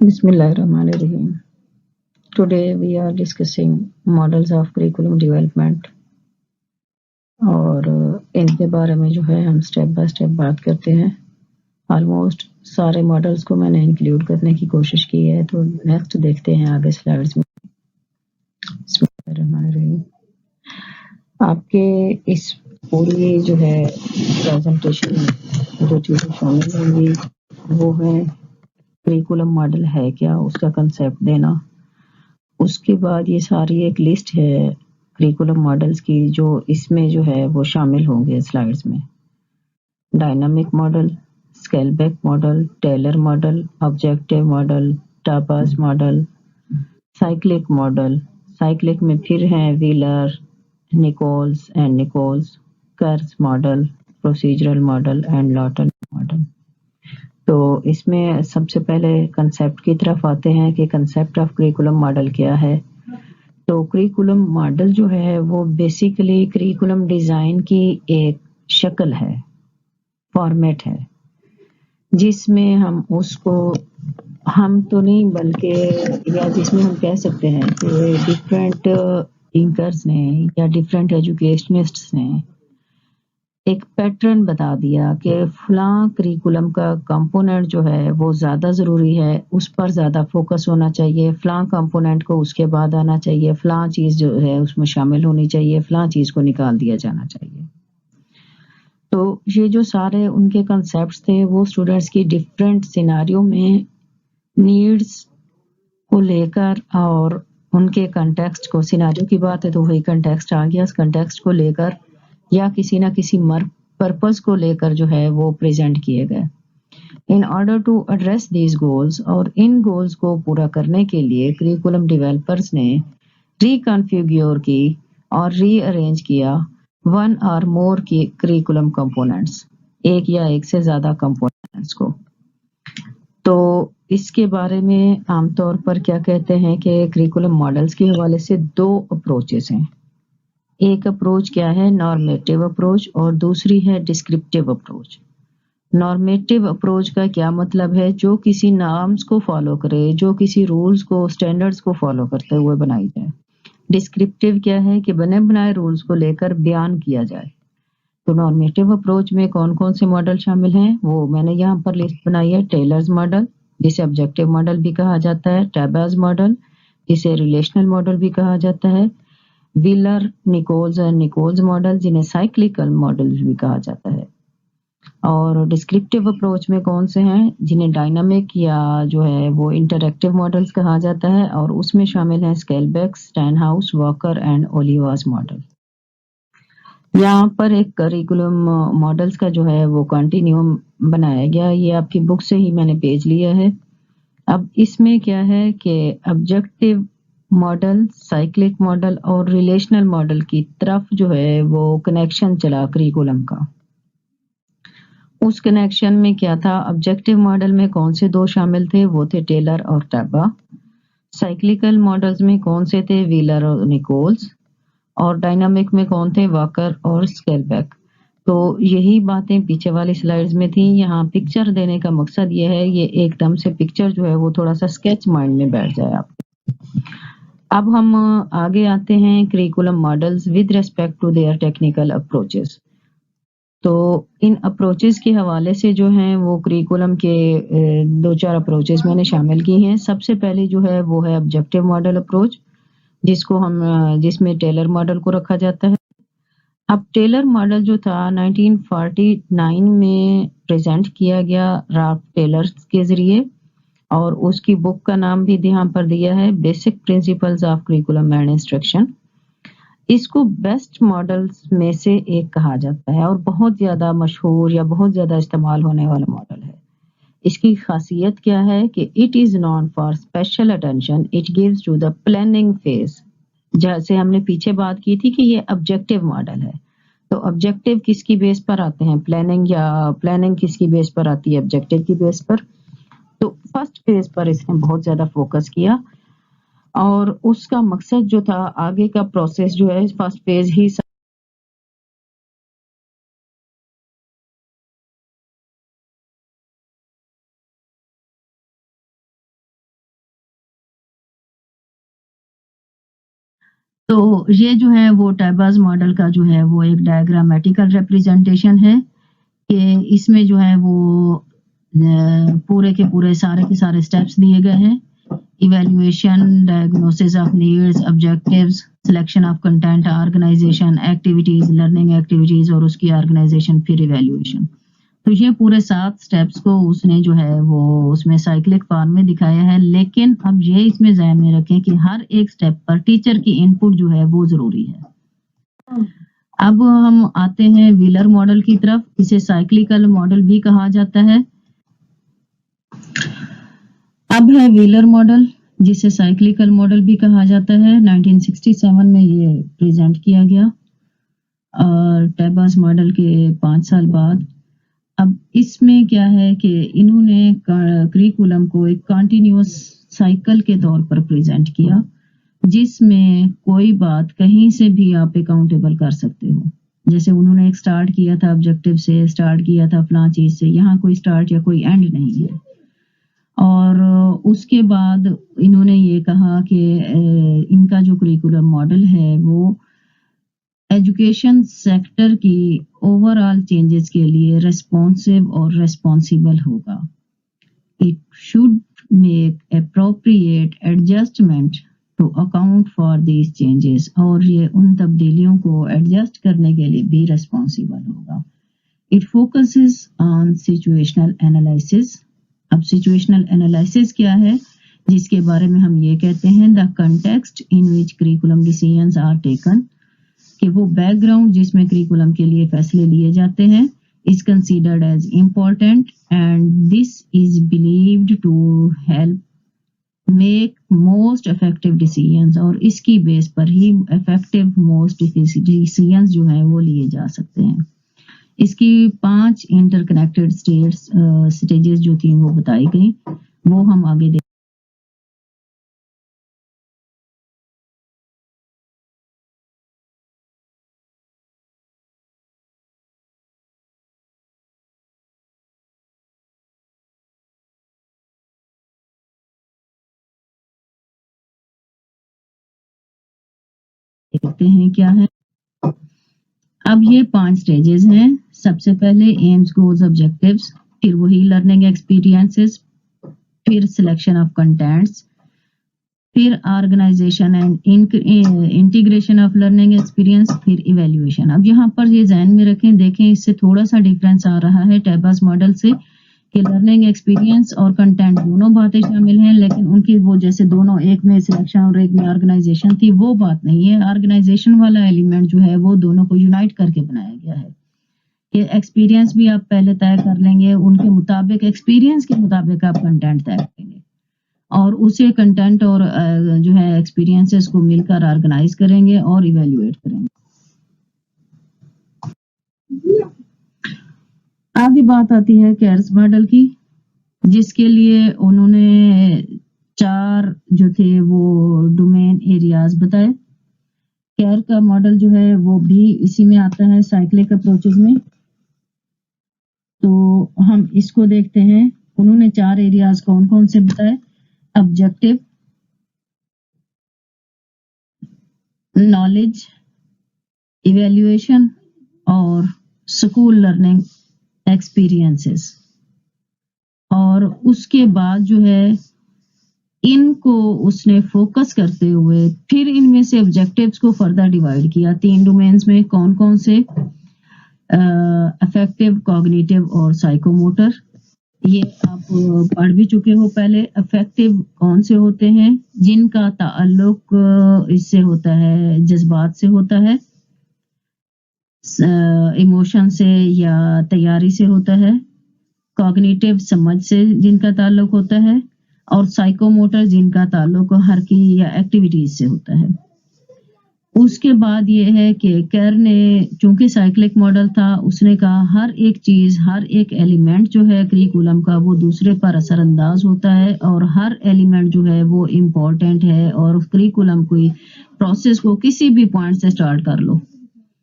Bismillahirrahmanirrahim. Today we are discussing models of curriculum development اور ان کے بارے میں جو ہے ہم اسٹیپ بائی اسٹیپ بات کرتے ہیں. آلموسٹ سارے ماڈلس کو میں نے انکلوڈ کرنے کی کوشش کی ہے. تو نیکسٹ دیکھتے ہیں آگے سلائڈس میں. بسم اللہ الرحمن الرحیم. آپ کے اس پوری جو ہے پریزنٹیشن میں جو چیزیں شامل ہوں گی وہ ہے کریکولم ماڈل ہے کیا، اس کا کنسیپٹ دینا. اس کے بعد یہ ساری ایک لسٹ ہے کریکولم ماڈلز کی جو اس میں جو ہے وہ شامل ہوں گے سلائڈز میں. Dynamic model, Skilbeck model, Tyler model, objective model, Taba's model, cyclic model. Cyclic میں پھر ہیں Wheeler, Nicholls and Nicholls, Kerr's model, procedural model and Lawton model. تو اس میں سب سے پہلے کنسیپٹ کی طرف آتے ہیں کہ کنسیپٹ آف کریکولم ماڈل کیا ہے. تو کریکولم ماڈل جو ہے وہ بیسیکلی کریکولم ڈیزائن کی ایک شکل ہے، فارمیٹ ہے، جس میں ہم اس کو ہم تو نہیں بلکہ یا جس میں ہم کہہ سکتے ہیں کہ ڈفرینٹ تھنکرز نے یا ڈفرینٹ ایجوکیشنسٹس نے ایک پیٹرن بتا دیا کہ فلاں کریکولم کا کمپوننٹ جو ہے وہ زیادہ ضروری ہے، اس پر زیادہ فوکس ہونا چاہیے، فلاں کمپوننٹ کو اس کے بعد آنا چاہیے، فلاں چیز جو ہے اس میں شامل ہونی چاہیے، فلاں چیز کو نکال دیا جانا چاہیے. تو یہ جو سارے ان کے کنسیپٹس تھے وہ اسٹوڈنٹس کی ڈفرینٹ سیناریو میں نیڈس کو لے کر اور ان کے کنٹیکسٹ کو، سیناریو کی بات ہے تو وہی کنٹیکسٹ آ گیا، اس کنٹیکسٹ کو لے کر یا کسی نہ کسی پرپز کو لے کر جو ہے وہ پریزنٹ کیے گئے. In order to address these goals, اور ان گولز کو پورا کرنے کے لیے کریکولم ڈیولپرز نے ری کنفیگور کی اور ری ارینج کیا ون اور مور کی کریکولم کمپوننٹس، ایک یا ایک سے زیادہ کمپوننٹس کو. تو اس کے بارے میں عام طور پر کیا کہتے ہیں کہ کریکولم ماڈلز کے حوالے سے دو اپروچز ہیں. ایک اپروچ کیا ہے، نارمیٹیو اپروچ، اور دوسری ہے ڈسکرپٹیو اپروچ. نارمیٹیو اپروچ کا کیا مطلب ہے، جو کسی نارمز کو فالو کرے، جو کسی رولز کو، سٹینڈرڈز کو فالو کرتے ہوئے بنائی جائے. ڈسکرپٹیو کیا ہے کہ بنے بنائے رولز کو لے کر بیان کیا جائے. تو نارمیٹیو اپروچ میں کون کون سے ماڈل شامل ہیں وہ میں نے یہاں پر لسٹ بنائی ہے. ٹیلرز ماڈل جسے آبجیکٹیو ماڈل بھی کہا جاتا ہے، ٹاباز ماڈل جسے ریلیشنل ماڈل بھی کہا جاتا ہے، ویلر، نکولز اینڈ نکولز ماڈل جنہیں سائیکلیکل ماڈل بھی کہا جاتا ہے. اور ڈسکرپٹیو اپروچ میں کون سے ہیں، جنہیں ڈائنامک یا جو ہے وہ انٹریکٹیو ماڈلز کہا جاتا ہے، اور اس میں شامل ہیں Skilbeck, Stenhouse, Walker and Olivas model. یہاں پر ایک کریکولم ماڈلز کا جو ہے وہ کنٹینیوم بنایا گیا، یہ آپ کی بک سے ہی میں نے پیج لیا ہے. اب اس میں کیا ہے کہ آبجیکٹیو ماڈل، سائیکلک ماڈل اور ریلیشنل ماڈل کی طرف جو ہے وہ کنیکشن چلا کریکولم کا. اس کنیکشن میں کیا تھا، آبجیکٹیو ماڈل میں کون سے دو شامل تھے، وہ تھے ٹیلر اور ٹابا. سائیکلیکل ماڈلز میں کون سے تھے، ویلر اور نکولز. اور ڈائنامک میں کون تھے، واکر اور اسکیل بیک. تو یہی باتیں پیچھے والی سلائیڈز میں تھیں. یہاں پکچر دینے کا مقصد یہ ہے، یہ ایک دم سے پکچر جو ہے وہ تھوڑا سا اسکیچ مائنڈ میں بیٹھ جائے آپ. اب ہم آگے آتے ہیں curriculum models with respect to their technical approaches. تو ان اپروچز کے حوالے سے جو ہیں وہ کریکولم کے دو چار اپروچز میں نے شامل کی ہیں. سب سے پہلے جو ہے وہ ہے آبجیکٹیو ماڈل اپروچ، جس میں ٹیلر ماڈل کو رکھا جاتا ہے. اب ٹیلر ماڈل جو تھا 1949 میں پریزنٹ کیا گیا رالف ٹیلر کے ذریعے، اور اس کی بک کا نام بھی یہاں پر دیا ہے، basic principles of curriculum and instruction. اس کو بیسٹ ماڈلز میں سے ایک کہا جاتا ہے اور بہت زیادہ مشہور یا بہت زیادہ استعمال ہونے والا ماڈل ہے. اس کی خاصیت کیا ہے کہ it is known for special attention it gives to the planning phase. جیسے ہم نے پیچھے بات کی تھی کہ یہ آبجیکٹیو ماڈل ہے، تو آبجیکٹیو کس کی بیس پر آتے ہیں، پلاننگ، یا پلاننگ کس کی بیس پر آتی ہے، آبجیکٹیو کی بیس پر. تو فرسٹ فیز پر اس نے بہت زیادہ فوکس کیا، اور اس کا مقصد جو تھا آگے کا پروسیس جو ہے فرسٹ فیز ہی تو یہ جو ہے وہ ٹیباز ماڈل کا جو ہے وہ ایک ڈائیگرامیٹیکل ریپریزنٹیشن ہے کہ اس میں جو ہے وہ پورے کے پورے سارے کے سارے اسٹیپس دیے گئے ہیں. Evaluation, diagnosis of needs, objectives, selection of content, organization, activities, learning activities اور اس کی آرگنائزیشن, پھر ایویلویشن. تو یہ پورے 7 اسٹیپس کو اس نے جو ہے وہ اس میں سائیکلک فارم میں دکھایا ہے. لیکن اب یہ اس میں ذہن میں رکھیں کہ ہر ایک اسٹیپ پر ٹیچر کی ان پٹ جو ہے وہ ضروری ہے. اب ہم آتے ہیں ویلر ماڈل کی طرف. اسے سائیکلیکل ماڈل بھی کہا جاتا ہے. اب ہے ویلر ماڈل جسے سائیکلیکل ماڈل بھی کہا جاتا ہے. 1967 میں یہ پریزنٹ کیا گیا اور ٹیباز ماڈل کے 5 سال بعد. اب اس میں کیا ہے کہ انہوں نے کریکولم کو ایک کنٹینیوس سائیکل کے طور پر پریزنٹ کیا جس میں کوئی بات کہیں سے بھی آپ اکاؤنٹیبل کر سکتے ہو. جیسے انہوں نے ایک سٹارٹ کیا تھا آبجیکٹیو سے, سٹارٹ کیا تھا فلاں چیز سے, یہاں کوئی سٹارٹ یا کوئی اینڈ نہیں ہے. اور اس کے بعد انہوں نے یہ کہا کہ ان کا جو کریکولم ماڈل ہے وہ ایجوکیشن سیکٹر کی اوور آل چینجز کے لیے ریسپونسو اور ریسپونسیبل ہوگا. It should make appropriate adjustment to account for these changes, اور یہ ان تبدیلیوں کو ایڈجسٹ کرنے کے لیے بھی ریسپونسیبل ہوگا. It focuses on situational analysis. اب سچویشنل انالائسس کیا ہے, جس کے بارے میں ہم یہ کہتے ہیں the context in which curriculum decisions are taken, کہ وہ بیک گراؤنڈ جس میں کریکولم کے لیے فیصلے لیے جاتے ہیں is considered as important and this is believed to help make most effective decisions, اور اس کی بیس پر ہی effective most decisions جو ہیں وہ لیے جا سکتے ہیں. اس کی 5 انٹر کنیکٹڈ سٹیجز جو تھیں وہ بتائی گئیں, وہ ہم آگے دیکھتے ہیں کیا ہے. اب یہ 5 سٹیجز ہیں. سب سے پہلے ایمز, گولز, آبجیکٹیوز, پھر وہی لرننگ ایکسپیرینسز, پھر سلیکشن آف کنٹینٹس, پھر organization and integration of learning experience, پھر ایویلویشن. اب یہاں پر یہ ذہن میں رکھیں, دیکھیں اس سے تھوڑا سا ڈفرینس آ رہا ہے ٹیباز ماڈل سے کہ لرننگ ایکسپیرینس اور کنٹینٹ دونوں باتیں شامل ہیں, لیکن ان کی وہ جیسے دونوں ایک میں سلیکشن اور ایک میں آرگنائزیشن تھی, وہ بات نہیں ہے. آرگنائزیشن والا ایلیمنٹ جو ہے وہ دونوں کو یونائٹ کر کے بنایا گیا ہے کہ ایکسپیرینس بھی آپ پہلے طے کر لیں گے, ان کے مطابق ایکسپیرینس کے مطابق آپ کنٹینٹ طے کریں گے اور اسے کنٹینٹ اور جو ہے ایکسپیرینسز کو مل کر آرگنائز کریں گے اور ایویلویٹ کریں گے. آگے بات آتی ہے کیئرز ماڈل کی, جس کے لیے انہوں نے 4 جو تھے وہ ڈومین ایریاز بتائے. کیئر کا ماڈل جو ہے وہ بھی اسی میں آتا ہے سائیکلک اپروچز میں. تو ہم اس کو دیکھتے ہیں. انہوں نے 4 ایریاز کون کون سے بتائے, آبجیکٹیو, نالج, ایویلویشن اور اسکول لرننگ ایکسپیرینسز. اور اس کے بعد جو ہے ان کو اس نے فوکس کرتے ہوئے پھر ان میں سے آبجیکٹیوز کو فردر ڈیوائڈ کیا 3 ڈومینز میں. کون کون سے, افیکٹو, کوگنیٹو اور سائیکو موٹر. یہ آپ پڑھ بھی چکے ہو پہلے. افیکٹو کون سے ہوتے ہیں, جن کا تعلق اس سے ہوتا ہے, جذبات سے ہوتا ہے, ایموشن سے یا تیاری سے ہوتا ہے. کوگنیٹو سمجھ سے جن کا تعلق ہوتا ہے, اور سائیکو موٹر جن کا تعلق حرکی یا ایکٹیویٹیز سے ہوتا ہے. اس کے بعد یہ ہے کہ کیئر نے چونکہ سائیکلک ماڈل تھا, اس نے کہا ہر ایک چیز, ہر ایک ایلیمنٹ جو ہے کریکولم کا وہ دوسرے پر اثر انداز ہوتا ہے, اور ہر ایلیمنٹ جو ہے وہ امپورٹنٹ ہے. اور کریکولم کوئی پروسیس کو کسی بھی پوائنٹ سے سٹارٹ کر لو,